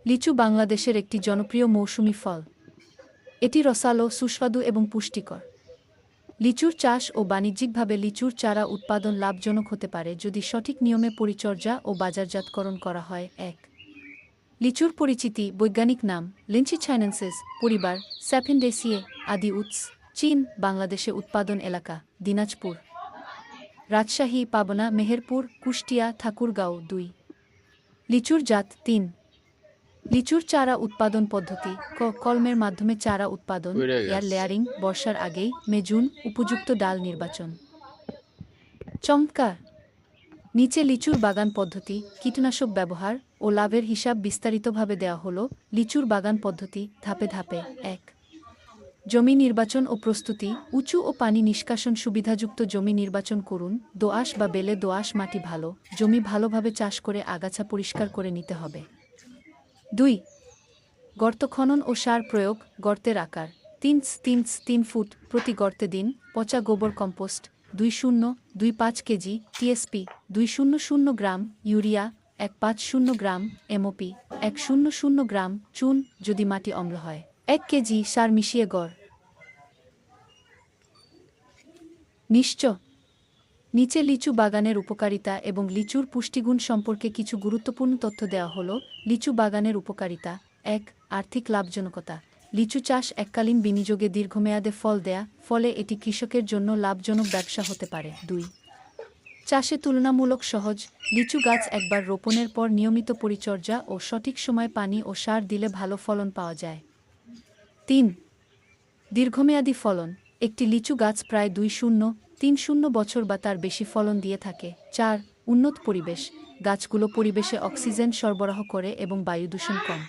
লিচু বাংলাদেশের একটি জনপ্রিয় মৌসুমী ফল। এটি রসালো, সুস্বাদু এবং পুষ্টিকর। লিচুর চাষ ও বাণিজ্যিকভাবে লিচুর চারা উৎপাদন লাভজনক হতে পারে যদি সঠিক নিয়মে পরিচর্যা ও বাজারজাতকরণ করা হয়। ১. লিচুর পরিচিতি, বৈজ্ঞানিক নাম লিঞ্চি চাইনেন্সিস, পরিবার স্যাফিন্ডেসিয়ে, আদি উৎস চীন, বাংলাদেশে উৎপাদন এলাকা দিনাজপুর, রাজশাহী, পাবনা, মেহেরপুর, কুষ্টিয়া, ঠাকুরগাঁও। ২. লিচুর জাত ৩. লিচুর চারা উৎপাদন পদ্ধতি কলমের মাধ্যমে চারা উৎপাদন, উইড়ে এয়ার গেছে। লেয়ারিং, বর্ষার আগেই মে-জুন, উপযুক্ত ডাল নির্বাচন। চমৎকার! নিচে লিচুর বাগান পদ্ধতি, কীটনাশক ব্যবহার ও লাভের হিসাব বিস্তারিতভাবে দেওয়া হল। লিচুর বাগান পদ্ধতি ধাপে ধাপে। ১. জমি নির্বাচন ও প্রস্তুতি, উঁচু ও পানি নিষ্কাশন সুবিধাযুক্ত জমি নির্বাচন করুন। দোআঁশ বা বেলে দোআঁশ মাটি ভালো, জমি ভালোভাবে চাষ করে আগাছা পরিষ্কার করে নিতে হবে। ২. গর্ত খনন ও সার প্রয়োগ, গর্তের আকার ৩ ফুট, প্রতি গর্তে দিন পচা গোবর কম্পোস্ট ২০-২৫ কেজি, টিএসপি ২০০ গ্রাম, ইউরিয়া ১৫০ গ্রাম, এমওপি ১০০ গ্রাম, চুন যদি মাটি অম্ল হয় ১ কেজি, সার মিশিয়ে গড়। নিশ্চয়। নিচে লিচু বাগানের উপকারিতা এবং লিচুর পুষ্টিগুণ সম্পর্কে কিছু গুরুত্বপূর্ণ তথ্য দেওয়া হল। লিচু বাগানের উপকারিতা। ১. আর্থিক লাভজনকতা। লিচু চাষ এককালীন বিনিয়োগে দীর্ঘমেয়াদে ফল দেয়া, ফলে এটি কৃষকের জন্য লাভজনক ব্যবসা হতে পারে। ২. চাষে তুলনামূলক সহজ, লিচু গাছ একবার রোপণের পর নিয়মিত পরিচর্যা ও সঠিক সময় পানি ও সার দিলে ভালো ফলন পাওয়া যায়। ৩. দীর্ঘমেয়াদী ফলন। একটি লিচু গাছ প্রায় ২-৩ বছর বা তার বেশি ফলন দিয়ে থাকে। ৪. উন্নত পরিবেশ। গাছগুলো পরিবেশে অক্সিজেন সরবরাহ করে এবং বায়ু দূষণ কম